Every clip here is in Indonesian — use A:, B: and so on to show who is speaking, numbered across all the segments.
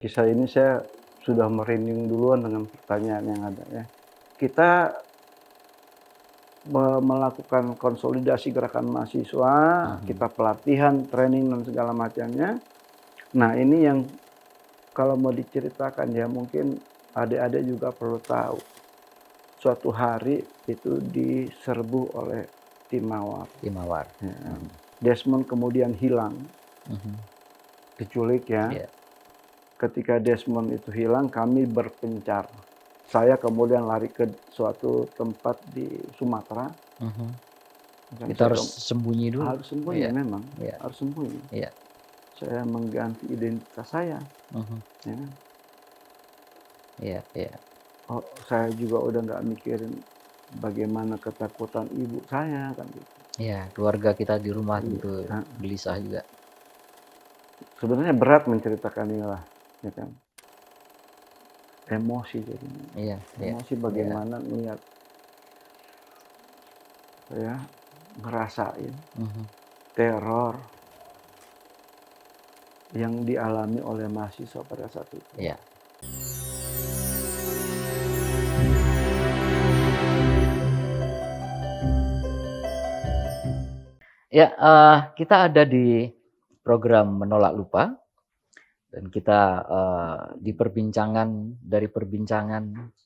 A: Kisah ini saya sudah merinding duluan dengan pertanyaan yang ada ya. Kita melakukan konsolidasi gerakan mahasiswa,
B: Mhm.
A: kita pelatihan, training dan segala macamnya. Nah ini yang kalau mau diceritakan ya mungkin adik-adik juga perlu tahu. Suatu hari itu diserbu oleh tim mawar.
B: Tim Mawar.
A: Ya.
B: Mhm.
A: Desmond kemudian hilang,
B: Mhm.
A: diculik ya.
B: Iya.
A: Ketika Desmond itu hilang, kami berpencar. Saya kemudian lari ke suatu tempat di Sumatera.
B: Mhm.
A: Dan
B: Kita
A: saya
B: harus sembunyi dulu.
A: harus sembunyi
B: Iya.
A: memang,
B: Iya.
A: harus sembunyi.
B: Iya.
A: Saya mengganti identitas saya,
B: Mhm.
A: ya kan.
B: Iya. Iya.
A: Oh, saya juga udah nggak mikirin bagaimana ketakutan ibu saya kan gitu.
B: Iya, keluarga kita di rumah
A: Iya,
B: tentu gelisah juga.
A: sebenarnya berat menceritakan inilah, ya kan. Emosi jadinya.
B: Iya. Iya.
A: Emosi
B: Iya.
A: bagaimana melihat saya ngerasain
B: Mhm.
A: teror yang dialami oleh mahasiswa pada saat itu.
B: Iya. Ya, kita ada di program Menolak Lupa dan kita, dari perbincangan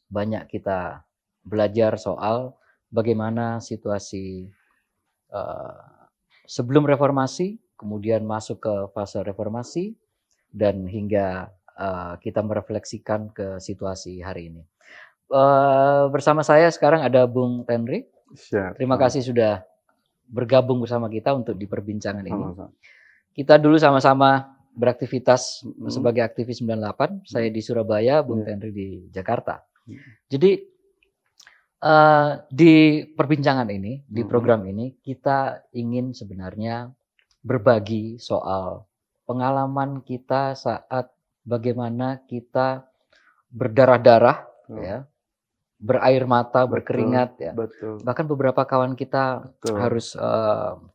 B: banyak kita belajar soal bagaimana situasi, eee, sebelum reformasi, kemudian masuk ke fase reformasi, dan hingga, kita merefleksikan ke situasi hari ini. Bersama saya sekarang ada Bung Tenri.
A: Siap,
B: Terima kasih sudah bergabung bersama kita untuk di perbincangan ini.
A: sama-sama.
B: Kita dulu sama-sama beraktivitas
A: Mhm,
B: sebagai aktivis 98, saya
A: mhm,
B: di Surabaya, Bung
A: iya,
B: Tenri di Jakarta.
A: mhm,
B: Jadi, di perbincangan ini, di
A: mhm,
B: program ini, kita ingin sebenarnya berbagi soal pengalaman kita saat bagaimana kita berdarah-darah,
A: betul,
B: ya, berair mata,
A: betul,
B: berkeringat, ya.
A: betul,
B: Bahkan beberapa kawan kita
A: betul,
B: harus,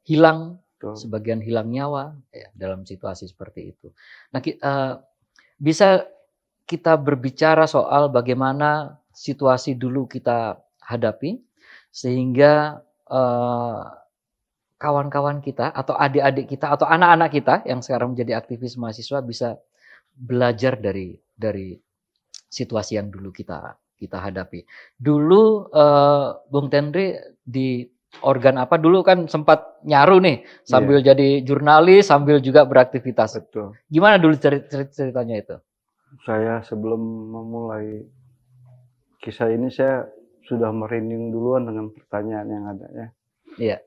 B: hilang,
A: betul.
B: sebagian hilang nyawa, ya, dalam situasi seperti itu. Nah, bisa kita berbicara soal bagaimana situasi dulu kita hadapi, sehingga, kawan-kawan kita atau adik-adik kita atau anak-anak kita yang sekarang menjadi aktivis mahasiswa bisa belajar dari situasi yang dulu kita kita hadapi. Dulu, Bung Tenri di organ apa dulu kan sempat nyaru nih,
A: Iya,
B: sambil jadi jurnalis, sambil juga beraktivitas.
A: betul.
B: Gimana dulu ceritanya itu?
A: Saya sebelum memulai kisah ini saya sudah merinding duluan dengan pertanyaan yang ada ya.
B: Iya,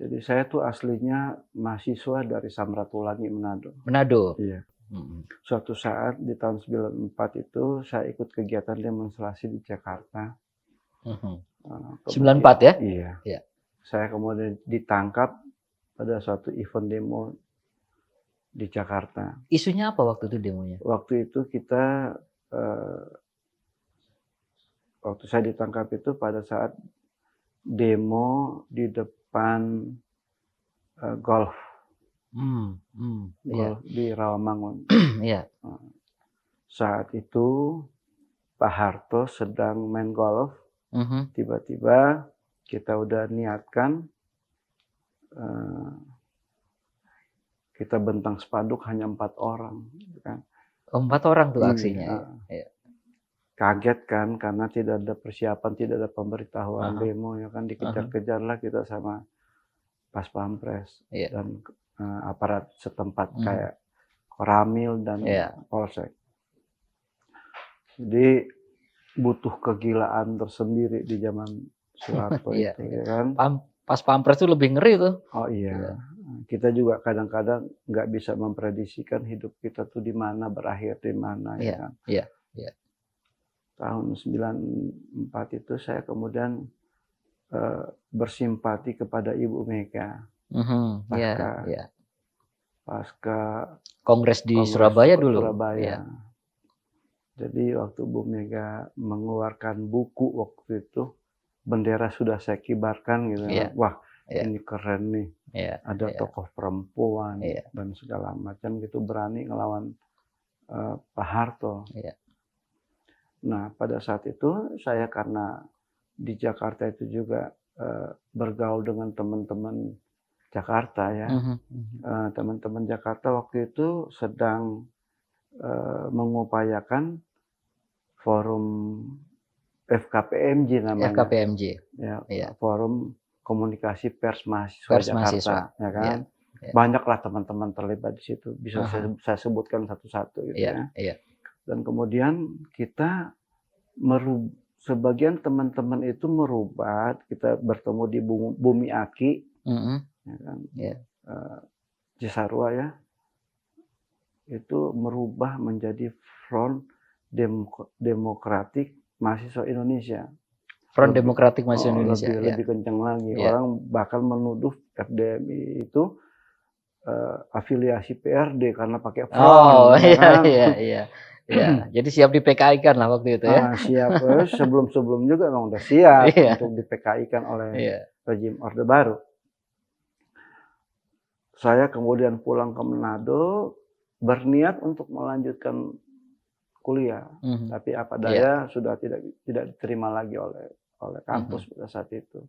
A: Jadi saya tuh aslinya mahasiswa dari Samratulangi, Manado.
B: Manado.
A: Iya.
B: Mhm.
A: Suatu saat di tahun 94 itu saya ikut kegiatan demonstrasi di Jakarta.
B: Mhm.
A: Kemudian
B: 94 ya?
A: iya,
B: Iya.
A: saya kemudian ditangkap pada suatu event demo di Jakarta.
B: Isunya apa waktu itu demonya?
A: Waktu itu kita, eee, waktu saya ditangkap itu pada saat demo di depan, golf
B: Iya.
A: golf di Rawamangun.
B: Iya.
A: Eee, Saat itu Pak Harto sedang main golf,
B: Mhm.
A: tiba-tiba kita udah niatkan, eee, kita bentang spanduk hanya 4 orang, gitu kan.
B: Oh, 4 orang tuh
A: Iya,
B: aksinya ya?
A: heeh.
B: Iya.
A: Kaget kan karena tidak ada persiapan, tidak ada pemberitahuan
B: Ah
A: demo ya kan,
B: hah.
A: dikejar-kejarlah kita sama Pas Pampres
B: Iya.
A: dan, aparat setempat
B: Mhm.
A: kayak Koramil dan
B: Iya.
A: Polsek. Jadi butuh kegilaan tersendiri di zaman Soeharto
B: Iya,
A: itu
B: iya.
A: ya kan.
B: Pas Pampres tuh lebih ngeri tuh.
A: Oh iya,
B: Iya.
A: kita juga kadang-kadang nggak bisa memprediksikan hidup kita tuh di mana, berakhir di mana ya
B: Iya.
A: kan.
B: Iya. Iya.
A: Tahun 94 itu saya kemudian, bersimpati kepada Ibu Mega
B: Mhm. Iya.
A: pasca
B: Iya.
A: pasca
B: Kongres di
A: Kongres
B: Surabaya dulu.
A: Surabaya.
B: Iya.
A: Jadi waktu Bu Mega mengeluarkan buku waktu itu, bendera sudah saya kibarkan gitu kan.
B: Iya.
A: Wah,
B: Iya.
A: ini keren nih,
B: Iya.
A: ada
B: Iya.
A: tokoh perempuan
B: Iya.
A: dan segala macam gitu berani ngelawan, Pak Harto.
B: Iya.
A: Nah, pada saat itu saya karena di Jakarta itu juga bergaul dengan teman-teman Jakarta ya. Teman-teman Jakarta waktu itu sedang mengupayakan forum FKPMJ namanya.
B: FKPMJ.
A: Ya,
B: Iya.
A: Forum Komunikasi Pers Mahasiswa
B: Pers
A: Jakarta,
B: mahasiswa.
A: ya kan?
B: Iya.
A: Banyaklah teman-teman terlibat di situ. Bisa saya sebutkan satu-satu gitu ya.
B: Iya.
A: Dan kemudian kita sebagian teman-teman itu merubah, kita bertemu di Bumi Aki, ya kan? Cisarua ya, itu merubah menjadi Front Demokratik Mahasiswa Indonesia.
B: Front Demokratik Mahasiswa Indonesia.
A: Lebih kencang lagi. Orang bahkan menuduh FDMI itu afiliasi PRD karena pakai front.
B: Iya. Jadi siap di PKI kan lah waktu itu ya.
A: Siap. Sebelum juga memang udah siap untuk di PKI kan oleh rezim Orde Baru. Saya kemudian pulang ke Manado berniat untuk melanjutkan kuliah, tapi apa daya sudah tidak diterima lagi oleh kampus pada saat itu.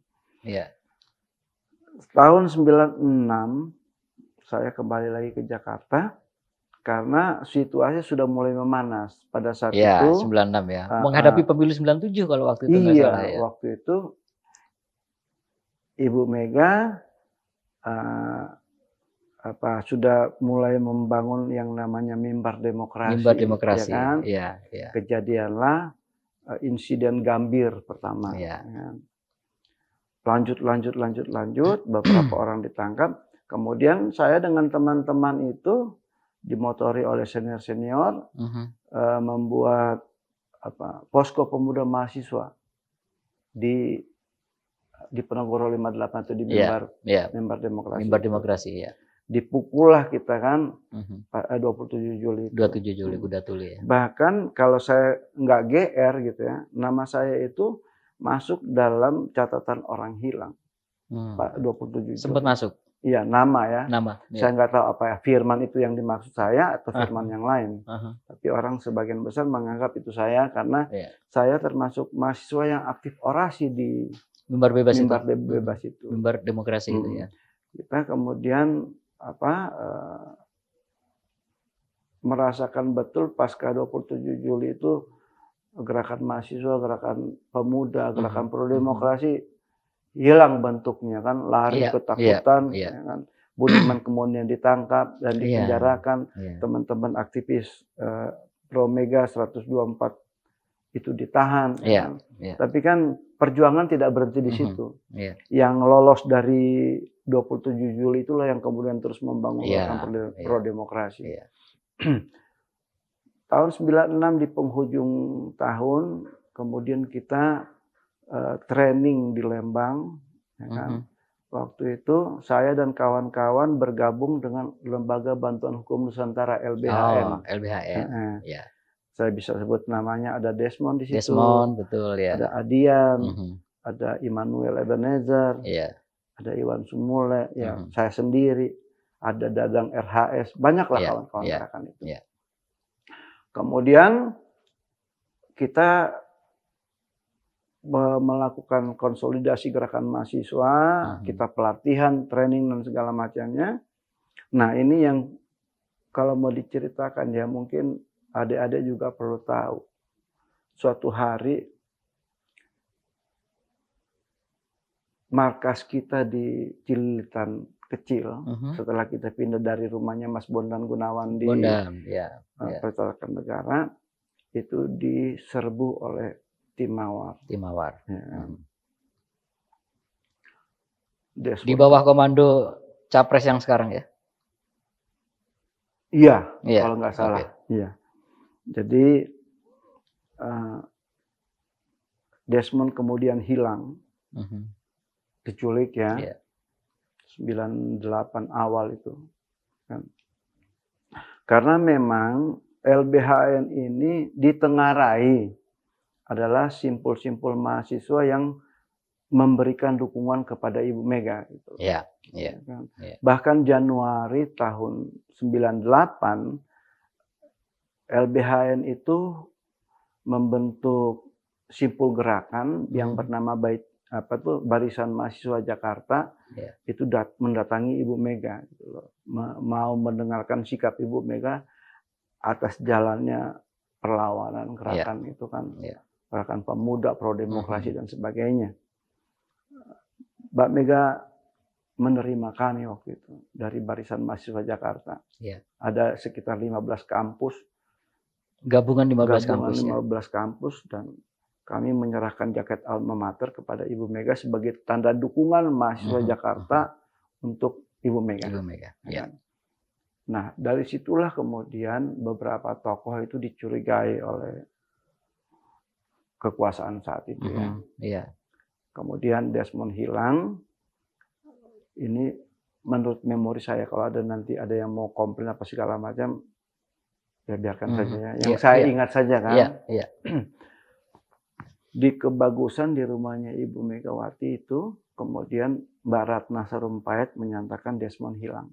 A: Tahun 96 saya kembali lagi ke Jakarta. Karena situasi sudah mulai memanas pada saat itu.
B: 96 ya. Menghadapi pemilu 97 kalau waktu itu.
A: Iya, waktu itu Ibu Mega sudah mulai membangun yang namanya mimbar demokrasi.
B: Mimbar demokrasi.
A: Ya kan?
B: Iya.
A: Kejadianlah insiden Gambir pertama.
B: Iya.
A: Lanjut, beberapa orang ditangkap. Kemudian saya dengan teman-teman itu dimotori oleh senior membuat posko pemuda mahasiswa di Penogoro 58 itu di mimbar demokrasi.
B: Mimbar demokrasi ya.
A: Dipukullah kita kan 27 Juli.
B: 27 Juli Kuda Tuli ya.
A: Bahkan kalau saya nggak GR gitu ya, nama saya itu masuk dalam catatan orang hilang. Pak 27 Juli.
B: Sempat masuk.
A: Iya, nama ya.
B: Nama.
A: Saya nggak tahu apa ya, Firman itu yang dimaksud saya atau Firman yang lain. Tapi orang sebagian besar menganggap itu saya karena saya termasuk mahasiswa yang aktif orasi di
B: mimbar bebas
A: itu.
B: Mimbar demokrasi itu ya.
A: Kita kemudian merasakan betul pasca 27 Juli itu gerakan mahasiswa, gerakan pemuda, gerakan pro demokrasi hilang bentuknya kan, lari ketakutan, ya kan. Budiman kemudian ditangkap dan dipenjarakan, teman-teman aktivis pro Mega 124 itu ditahan. Kan. Tapi kan perjuangan tidak berhenti di situ. Yang lolos dari 27 Juli itulah yang kemudian terus membangun gerakan pro demokrasi. Tahun 96 di penghujung tahun, kemudian kita training di Lembang, ya kan? Waktu itu saya dan kawan-kawan bergabung dengan Lembaga Bantuan Hukum Nusantara LBHN.
B: LBHN.
A: Saya bisa sebut namanya, ada Desmond di situ.
B: Desmond, betul ya.
A: Ada Adian, ada Immanuel Ebenezer, ada Iwan Sumule, saya sendiri, ada Dadang RHS, banyaklah kawan-kawan gerakan itu. Kemudian kita melakukan konsolidasi gerakan mahasiswa, kita pelatihan, training dan segala macamnya. Nah, ini yang kalau mau diceritakan ya mungkin adik-adik juga perlu tahu. Suatu hari markas kita di Cililitan kecil, setelah kita pindah dari rumahnya Mas Bondan Gunawan di Percetakan Negara, itu diserbu oleh Tim Mawar.
B: Di bawah komando Capres yang sekarang ya?
A: Iya, kalau nggak salah. Iya. Jadi Desmond kemudian hilang, diculik ya, 98 awal itu. Kan. Karena memang LBHN ini ditengarai adalah simpul-simpul mahasiswa yang memberikan dukungan kepada Ibu Mega. Gitu. Bahkan Januari tahun 98, LBHN itu membentuk simpul gerakan yang bernama Barisan Mahasiswa Jakarta.
B: Ya.
A: Itu mendatangi Ibu Mega gitu loh. Mau mendengarkan sikap Ibu Mega atas jalannya perlawanan gerakan itu kan, gerakan pemuda pro demokrasi dan sebagainya. Mbak Mega menerima kami waktu itu dari Barisan Mahasiswa Jakarta. Ada sekitar 15 kampus.
B: Gabungan 15 kampus.
A: 15 kampus, dan kami menyerahkan jaket alma mater kepada Ibu Mega sebagai tanda dukungan mahasiswa Jakarta untuk Ibu Mega.
B: Ibu Mega. Ya.
A: Nah, dari situlah kemudian beberapa tokoh itu dicurigai oleh kekuasaan saat itu ya. Kemudian Desmond hilang. Ini menurut memori saya, kalau ada nanti ada yang mau komplain apa segala macam, ya biarkan saja ya. Yang saya ingat saja kan. Di Kebagusan di rumahnya Ibu Megawati itu, kemudian Mbak Ratna Sarumpait menyatakan Desmond hilang.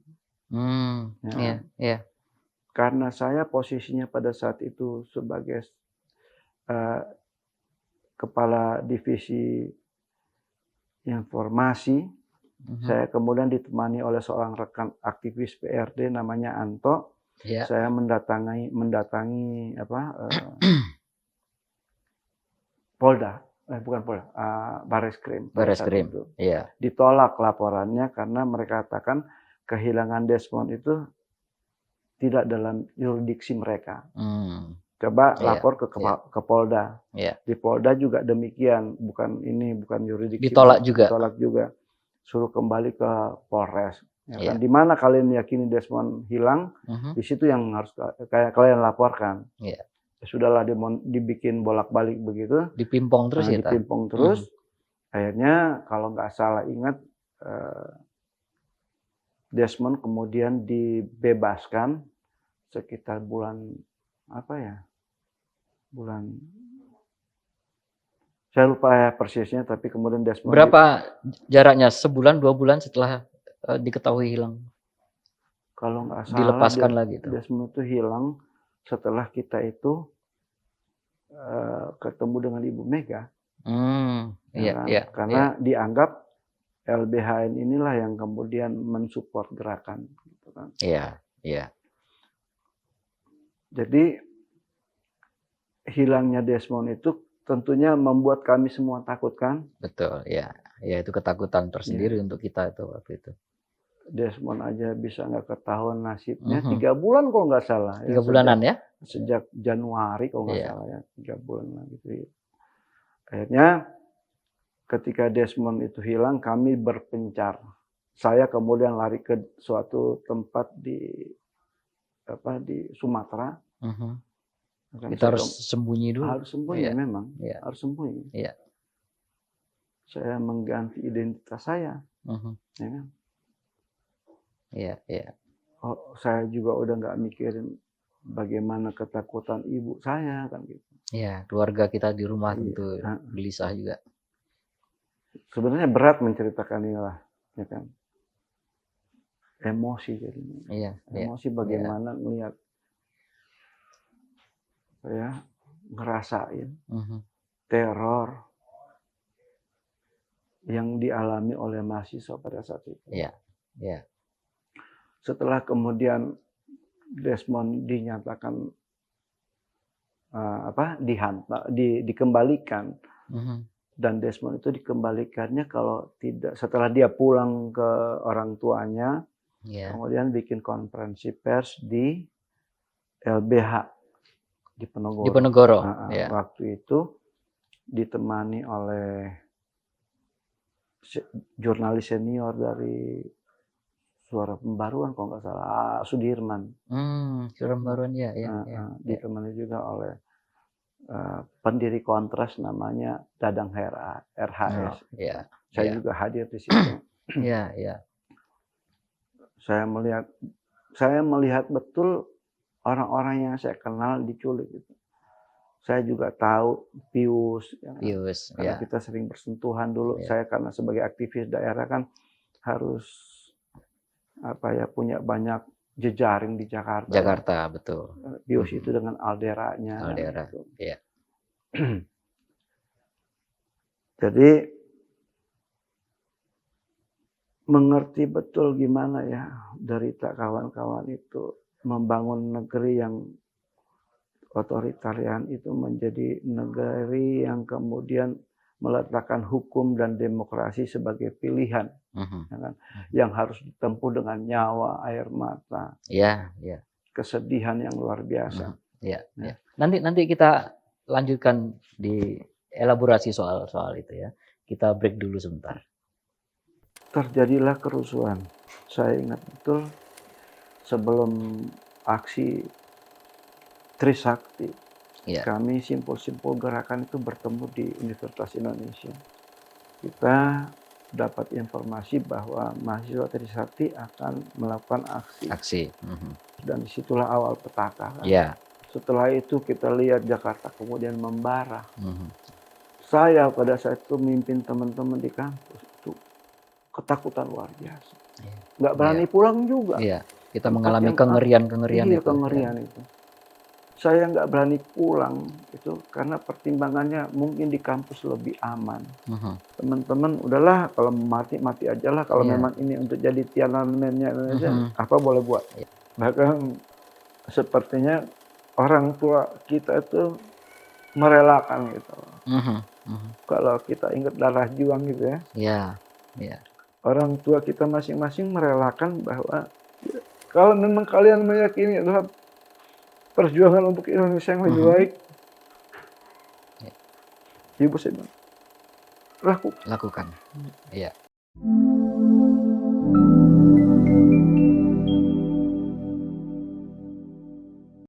A: Karena saya posisinya pada saat itu sebagai kepala divisi informasi, saya kemudian ditemani oleh seorang rekan aktivis PRD namanya Anto. Saya mendatangi Polda, bukan Polda, Bareskrim.
B: Bareskrim.
A: Ditolak laporannya karena mereka katakan kehilangan Desmond itu tidak dalam yurisdiksi mereka. Coba lapor ke Polda. Di Polda juga demikian, bukan yurisdiksi.
B: Ditolak
A: juga. Suruh kembali ke Polres. Kan? Di mana kalian meyakini Desmond hilang, di situ yang harus kalian laporkan. Ya sudahlah, dibikin bolak-balik begitu.
B: Dipimpong terus
A: Dipimpong terus. Akhirnya kalau nggak salah ingat, Desmond kemudian dibebaskan sekitar bulan saya lupa ya persisnya, tapi kemudian Desmond.
B: Berapa jaraknya? Sebulan, 2 bulan setelah diketahui hilang?
A: Kalau nggak salah
B: dilepaskan lagi itu.
A: Desmond itu hilang setelah kita itu ketemu dengan Ibu Mega. Karena dianggap LBHN inilah yang kemudian mensupport gerakan. Gitu kan. Jadi hilangnya Desmond itu tentunya membuat kami semua takut kan.
B: Betul, ya. Ya, itu ketakutan tersendiri untuk kita itu waktu itu.
A: Desmond aja bisa nggak ketahuan nasibnya 3 bulan kalau nggak salah.
B: 3 bulanan ya?
A: Sejak Januari kalau nggak salah ya, 3 bulan lah gitu. Akhirnya ketika Desmond itu hilang, kami berpencar. Saya kemudian lari ke suatu tempat di Sumatera.
B: Kita harus sembunyi dulu.
A: Harus sembunyi memang. Harus sembunyi. Saya mengganti identitas saya. Ya kan? Saya juga udah nggak mikirin bagaimana ketakutan ibu saya kan gitu.
B: Keluarga kita di rumah tentu gelisah juga.
A: Sebenarnya berat menceritakan inilah, ya kan. Emosi jadinya. Emosi bagaimana melihat ngerasain teror yang dialami oleh mahasiswa pada saat itu. Setelah kemudian Desmond dinyatakan dikembalikan, dan Desmond itu dikembalikannya kalau tidak setelah dia pulang ke orang tuanya, kemudian bikin konferensi pers di LBH di Penogoro. Waktu itu ditemani oleh jurnalis senior dari Suara Pembaruan kalau nggak salah, Sudirman.
B: Suara Pembaruan
A: ditemani juga oleh pendiri Kontras namanya Dadang RHS. Saya juga hadir di situ. Saya melihat betul orang-orang yang saya kenal diculik itu. Saya juga tahu Pius, karena kita sering bersentuhan dulu. Saya karena sebagai aktivis daerah kan harus punya banyak jejaring di Jakarta.
B: Jakarta, betul.
A: BIOS itu dengan Alderanya.
B: Aldera,
A: Gitu.
B: ya.
A: Jadi mengerti betul gimana ya derita kawan-kawan itu membangun negeri yang otoritarian itu menjadi negeri yang kemudian meletakkan hukum dan demokrasi sebagai pilihan, ya kan? Yang harus ditempuh dengan nyawa, air mata,
B: Ya, ya.
A: kesedihan yang luar biasa.
B: Ya, ya. Nanti kita lanjutkan di elaborasi soal itu ya. Kita break dulu sebentar.
A: Terjadilah kerusuhan. Saya ingat betul sebelum aksi Trisakti,
B: Ya.
A: kami simpul-simpul gerakan itu bertemu di Universitas Indonesia. Kita dapat informasi bahwa mahasiswa Trisakti akan melakukan aksi. Dan disitulah awal petaka. Kan?
B: Ya.
A: Setelah itu kita lihat Jakarta kemudian membara. Saya pada saat itu memimpin teman-teman di kampus itu ketakutan luar biasa. Nggak berani pulang juga.
B: Iya. Kita mengalami kengerian-kengerian
A: itu. Kengerian itu. Saya nggak berani pulang itu karena pertimbangannya mungkin di kampus lebih aman. Teman-teman udahlah kalau mati aja lah, kalau memang ini untuk jadi Tiananmennya Indonesia apa boleh buat. Bahkan sepertinya orang tua kita itu merelakan gitu. Kalau kita ingat darah juang gitu ya.
B: Iya.
A: Orang tua kita masing-masing merelakan bahwa kalau memang kalian meyakini adalah perjuangan untuk Indonesia yang lebih baik, ibu saya bilang, lakukan.
B: Iya.